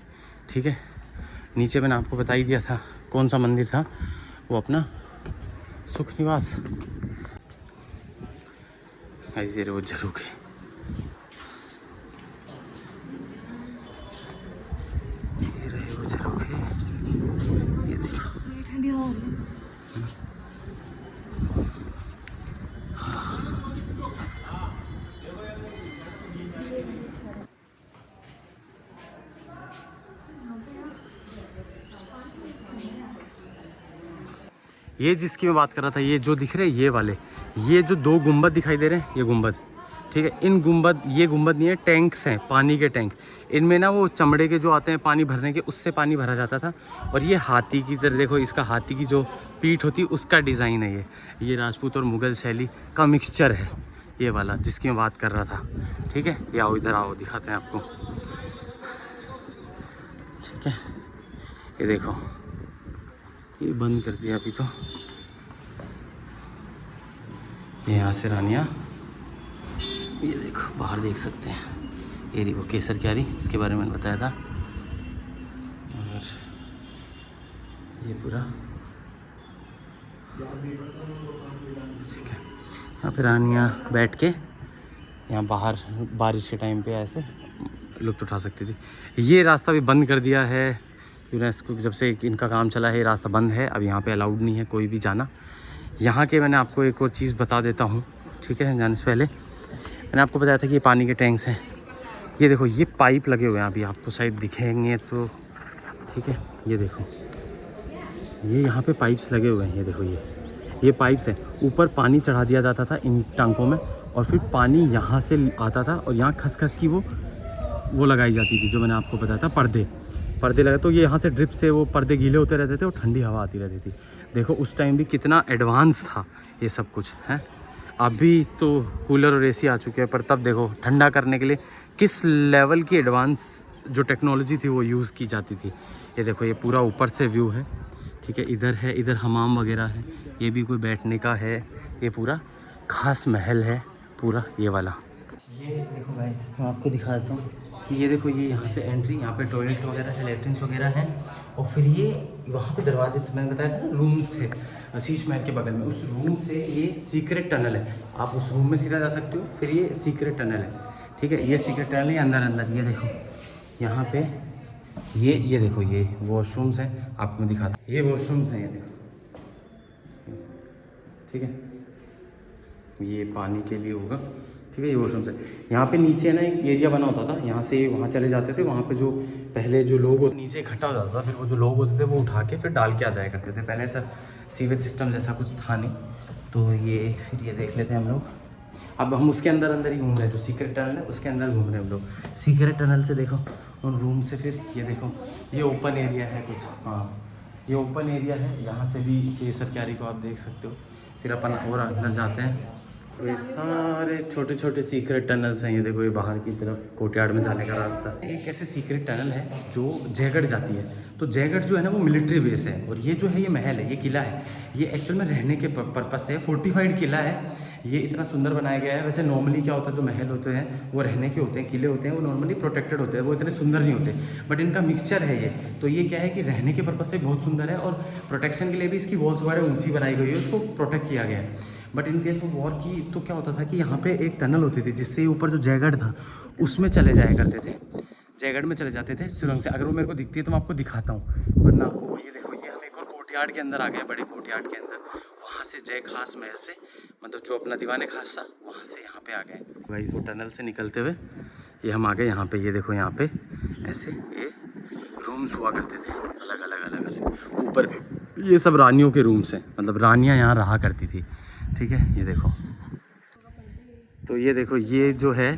ठीक है, नीचे मैंने आपको बता ही दिया था कौन सा मंदिर था, वो अपना सुख निवास। ऐसे वो झरोखे, ये रहे वो झरोखे, ये देखो ठंडी हवा हो रही है। ये जिसकी मैं बात कर रहा था, ये जो दिख रहे हैं ये वाले, ये जो दो गुंबद दिखाई दे रहे हैं, ये गुंबद। ठीक है, इन गुंबद, ये गुंबद नहीं है, टैंक्स हैं, पानी के टैंक। इनमें ना वो चमड़े के जो आते हैं पानी भरने के, उससे पानी भरा जाता था। और ये हाथी की तरह देखो, इसका हाथी की जो पीठ होती है उसका डिज़ाइन है ये राजपूत और मुग़ल शैली का मिक्सचर है ये वाला, जिसकी मैं बात कर रहा था। ठीक है, ये आओ, इधर आओ, दिखाते हैं आपको। ठीक है, ये देखो, ये बंद कर दिया अभी तो। यहाँ से रानियाँ, ये देखो बाहर देख सकते हैं, ये रही वो केसर क्यारी, इसके बारे में मैंने बताया था। और ये पूरा ठीक है, यहाँ पे रानियाँ बैठ के यहाँ बाहर बारिश के टाइम पे ऐसे लुत्फ़ उठा सकती थी। ये रास्ता भी बंद कर दिया है यूनेस्को, जब से इनका काम चला है ये रास्ता बंद है, अब यहाँ पे अलाउड नहीं है कोई भी जाना। यहाँ के मैंने आपको एक और चीज़ बता देता हूँ। ठीक है, जाने से पहले मैंने आपको बताया था कि ये पानी के टैंक्स हैं। ये देखो, ये पाइप लगे हुए हैं, अभी आपको शायद दिखेंगे तो। ठीक है, ये देखो, ये यहाँ पे पाइप्स लगे हुए हैं, ये देखो, ये पाइप्स हैं। ऊपर पानी चढ़ा दिया जाता था इन टैंकों में, और फिर पानी यहाँ से आता था और यहाँ खस की वो लगाई जाती थी, जो मैंने आपको बताया था, पर्दे लगे, तो ये यहाँ से ड्रिप से वो पर्दे गीले होते रहते थे और ठंडी हवा आती रहती थी। देखो उस टाइम भी कितना एडवांस था ये सब कुछ है। अभी तो कूलर और एसी आ चुके हैं, पर तब देखो ठंडा करने के लिए किस लेवल की एडवांस जो टेक्नोलॉजी थी वो यूज़ की जाती थी। ये देखो, ये पूरा ऊपर से व्यू है। ठीक है, इधर है, इधर हमाम वगैरह है, ये भी कोई बैठने का है, ये पूरा खास महल है पूरा ये वाला। ये देखो गाइस, मैं आपको दिखा देता हूँ कि ये देखो, ये यहाँ से एंट्री, यहाँ पे टॉयलेट वगैरह है, लेट्रिन्स वगैरह हैं। और फिर ये वहाँ पे दरवाजे, तो मैंने बताया था ना रूम्स थे शीश महल के बगल में, उस रूम से ये सीक्रेट टनल है, आप उस रूम में सीधा जा सकते हो। फिर ये सीक्रेट टनल है। ठीक है, ये सीक्रेट टनल है अंदर। ये देखो यहाँ पे ये देखो, ये वॉशरूम्स हैं, आपको मैं दिखाता हूँ, ये वॉशरूम्स हैं, ये देखो। ठीक है, ये पानी के लिए होगा। ठीक है, ये वॉशरूम्स है। यहाँ पे नीचे ना एक एरिया बना होता था, यहाँ से वहाँ चले जाते थे, वहाँ पे जो पहले जो लोग नीचे इकट्ठा हो जाता था, फिर वो जो लोग होते थे वो उठा के फिर डाल के आ जाया करते थे। पहले ऐसा सीवेज सिस्टम जैसा कुछ था नहीं, तो ये फिर ये देख लेते हैं हम लोग। अब हम उसके अंदर ही घूम रहे हैं, जो सीक्रेट टनल है उसके अंदर घूम रहे हैं हम लोग। सीक्रेट टनल से देखो, उन रूम से फिर ये देखो, ये ओपन एरिया है कुछ, हाँ ये ओपन एरिया है, यहाँ से भी केसर क्यारी को आप देख सकते हो। फिर अपन और अंदर जाते हैं, ये सारे छोटे छोटे सीक्रेट टनल्स हैं। ये देखो, ये बाहर की तरफ कोर्टयार्ड में जाने का रास्ता। एक ऐसे सीक्रेट टनल है जो जयगढ़ जाती है, तो जयगढ़ जो है ना वो मिलिट्री बेस है, और ये जो है ये महल है, ये किला है, ये एक्चुअल में रहने के पर्पस से फोर्टिफाइड किला है। ये इतना सुंदर बनाया गया है। वैसे नॉर्मली क्या होता है, जो महल होते हैं वो रहने के होते हैं, किले होते हैं वो नॉर्मली प्रोटेक्टेड होते हैं, वो इतने सुंदर नहीं होते, बट इनका मिक्सचर है ये। तो ये क्या है कि रहने के पर्पस से बहुत सुंदर है, और प्रोटेक्शन के लिए भी इसकी वॉल्स वगैरह ऊंची बनाई गई है, उसको प्रोटेक्ट किया गया है। But in case of war की तो क्या होता था कि यहाँ पे एक टनल होती थी, जिससे ऊपर जो जयगढ़ था उसमें चले जाया करते थे, जयगढ़ में चले जाते थे सुरंग से। अगर वो मेरे को दिखती है तो मैं आपको दिखाता हूँ, वरना ये देखो, ये हम एक और कोर्टयार्ड के अंदर आ गए, बड़े कोर्टयार्ड के अंदर। वहाँ से जय खास महल से, मतलब जो अपना दीवाने खास था, वहाँ से यहाँ पे आ गए भाई। वो टनल से निकलते हुए ये हम आ गए यहाँ पे। ये देखो यहाँ पे ऐसे ये रूम्स हुआ करते थे, अलग अलग अलग अलग। ऊपर भी ये सब रानियों के रूम्स हैं, मतलब रानियाँ यहाँ रहा करती थी, ठीक है। ये देखो, तो ये देखो, ये जो है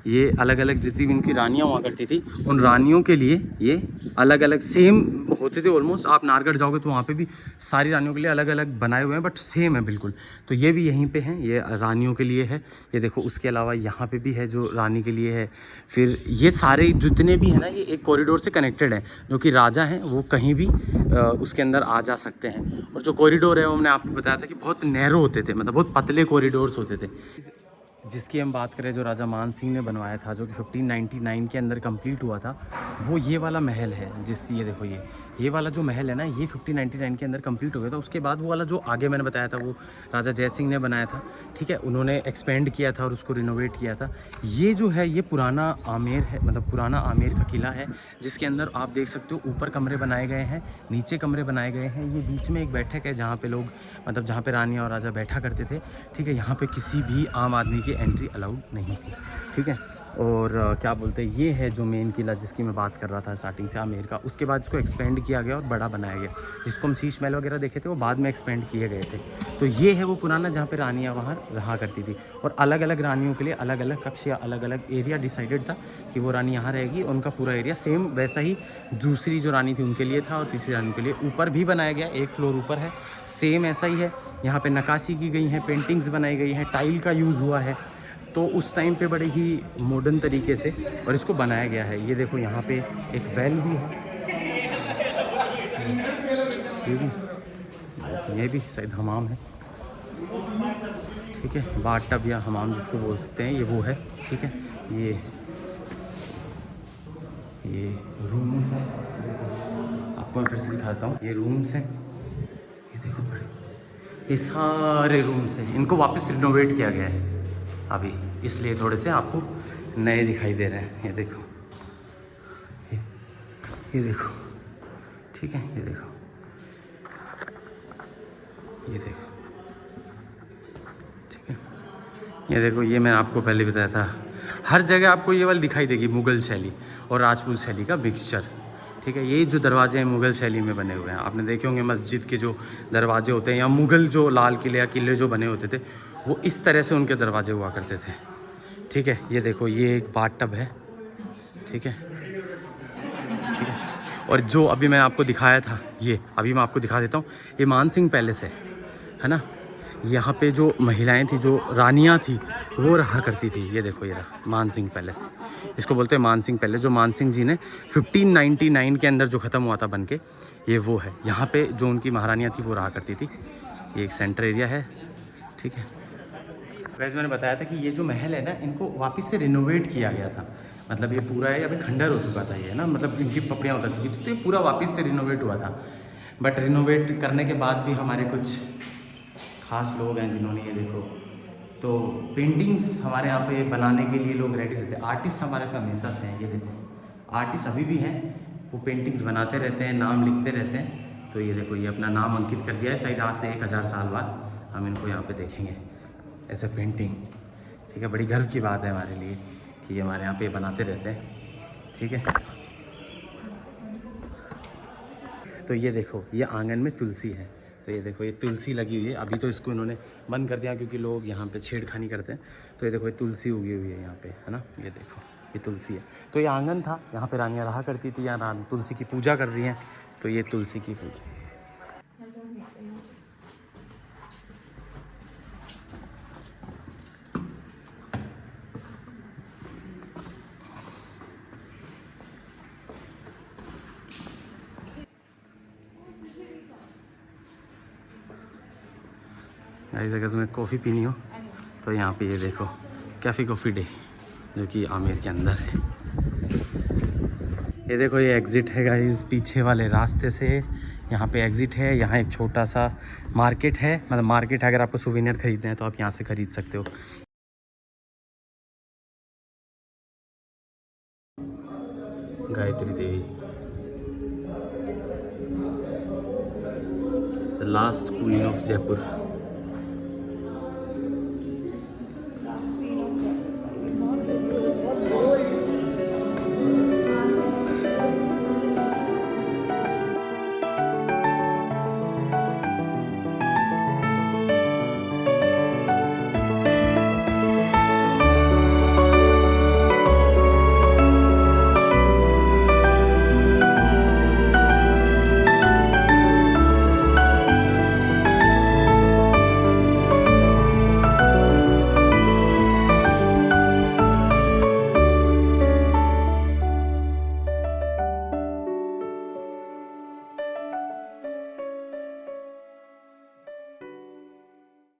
ये अलग अलग जितनी भी इनकी रानियाँ हुआ करती थी, उन रानियों के लिए ये अलग अलग सेम होते थे ऑलमोस्ट। आप नारगढ़ जाओगे तो वहाँ पे भी सारी रानियों के लिए अलग अलग बनाए हुए हैं, बट सेम है बिल्कुल। तो ये भी यहीं पे हैं, ये रानियों के लिए है। ये देखो, उसके अलावा यहाँ पे भी है जो रानी के लिए है। फिर ये सारे जितने भी हैं ना, ये एक कॉरिडोर से कनेक्टेड है। जो कि राजा हैं वो कहीं भी उसके अंदर आ जा सकते हैं। और जो कॉरिडोर है वो मैंने आपको बताया था कि बहुत नैरो होते थे, मतलब बहुत पतले कॉरिडोर्स होते थे। जिसकी हम बात करें, जो राजा मान सिंह ने बनवाया था, जो कि 1599 के अंदर कंप्लीट हुआ था, वो ये वाला महल है। ये देखो, ये वाला जो महल है ना, ये 1599 के अंदर कंप्लीट हो गया था। उसके बाद वो वाला जो आगे मैंने बताया था, वो राजा जय सिंह ने बनाया था, ठीक है। उन्होंने एक्सपेंड किया था और उसको रिनोवेट किया था। ये जो है ये पुराना आमेर है, मतलब पुराना आमेर का किला है, जिसके अंदर आप देख सकते हो ऊपर कमरे बनाए गए हैं, नीचे कमरे बनाए गए हैं। ये बीच में एक बैठक है जहाँ पे लोग, मतलब जहाँ पे रानियाँ और राजा बैठा करते थे, ठीक है। यहाँ पे किसी भी आम आदमी की एंट्री अलाउड नहीं थी, ठीक है। और क्या बोलते हैं, ये है जो मेन किला जिसकी मैं बात कर रहा था स्टार्टिंग से, आमेर का। उसके बाद इसको एक्सपेंड किया गया और बड़ा बनाया गया, जिसको हम शीश महल वगैरह देखे थे, वो बाद में एक्सपेंड किए गए थे। तो ये है वो पुराना, जहाँ पे रानियाँ वहाँ रहा करती थी, और अलग अलग रानियों के लिए अलग अलग कक्ष या अलग अलग एरिया डिसाइडेड था कि वो रानी यहाँ रहेगी। उनका पूरा एरिया सेम वैसा ही दूसरी जो रानी थी उनके लिए था, और तीसरी रानी के लिए ऊपर भी बनाया गया, एक फ्लोर ऊपर है, सेम ऐसा ही है। यहाँ पे नक्काशी की गई है, पेंटिंग्स बनाई गई हैं, टाइल का यूज़ हुआ है। तो उस टाइम पे बड़े ही मॉडर्न तरीके से और इसको बनाया गया है। ये देखो, यहाँ पे एक वेल भी है, ये भी शायद हमाम है, ठीक है। बाथ टब या हमाम जिसको बोल सकते हैं, ये वो है, ठीक है। ये रूम्स हैं, आपको मैं फिर से दिखाता हूँ। ये रूम्स हैं, ये देखो बड़े, ये सारे रूम्स हैं। इनको वापस रिनोवेट किया गया है अभी, इसलिए थोड़े से आपको नए दिखाई दे रहे हैं। ये देखो, ये देखो, ठीक है। ये देखो, ये देखो, ठीक है। ये देखो, ये मैंने आपको पहले बताया था, हर जगह आपको ये वाली दिखाई देगी, मुग़ल शैली और राजपूत शैली का मिक्सचर, ठीक है। ये जो दरवाजे हैं मुग़ल शैली में बने हुए हैं। आपने देखे होंगे मस्जिद के जो दरवाजे होते हैं, या मुग़ल जो लाल किले या किले जो बने होते थे, वो इस तरह से उनके दरवाजे हुआ करते थे, ठीक है। ये देखो, ये एक बाथ टब है, ठीक है, ठीक है। और जो अभी मैं आपको दिखाया था, ये अभी मैं आपको दिखा देता हूँ, ये मान सिंह पैलेस है ना। यहाँ पे जो महिलाएं थी, जो रानियाँ थी, वो रहा करती थी। ये देखो, ये रहा मान सिंह पैलेस, इसको बोलते हैं मान सिंह पैलेस, जो मान सिंह जी ने 1599 के अंदर जो ख़त्म हुआ था बन के, ये वो है। यहाँ पे जो उनकी महारानियाँ थी वो रहा करती थी। ये एक सेंटर एरिया है, ठीक है। वैसे मैंने बताया था कि ये जो महल है ना, इनको वापस से रिनोवेट किया गया था, मतलब ये पूरा है, अभी खंडर हो चुका था ये ना, मतलब इनकी पपड़ियाँ उतर चुकी थी, तो ये पूरा वापस से रिनोवेट हुआ था। बट रिनोवेट करने के बाद भी हमारे कुछ खास लोग हैं जिन्होंने, ये देखो, तो पेंटिंग्स हमारे यहाँ पे बनाने के लिए लोग रेडी रहते हैं। आर्टिस्ट हमारे पे हमेशा से हैं, ये देखो आर्टिस्ट अभी भी हैं, वो पेंटिंग्स बनाते रहते हैं, नाम लिखते रहते हैं। तो ये देखो, ये अपना नाम अंकित कर दिया है, शायद आज से 1000 साल बाद हम इनको यहाँ पे देखेंगे ऐसे पेंटिंग, ठीक है। बड़ी गर्व की बात है हमारे लिए कि ये हमारे यहाँ पे बनाते रहते हैं, ठीक है। तो ये देखो, ये आंगन में तुलसी है, तो ये देखो, ये तुलसी लगी हुई है। अभी तो इसको इन्होंने बंद कर दिया क्योंकि लोग यहाँ पे छेड़खानी करते हैं। तो ये देखो, ये तुलसी उगी हुई है यहाँ पे, है ना। ये देखो, ये तुलसी है। तो ये आंगन था, यहाँ पे रानियाँ रहा करती थी, यहाँ तुलसी की पूजा कर रही हैं। तो ये तुलसी की पूजा, गाइस अगर तुम्हें कॉफ़ी पीनी हो तो यहाँ पे ये देखो कैफ़े कॉफ़ी डे जो कि आमेर के अंदर है। ये देखो ये एग्ज़िट है गाइस पीछे वाले रास्ते से, यहाँ पे एग्ज़िट है। यहाँ एक छोटा सा मार्केट है, मतलब मार्केट है, अगर आपको सुवेनियर खरीदना है तो आप यहाँ से ख़रीद सकते हो। Gayatri Devi, the last queen of Jaipur.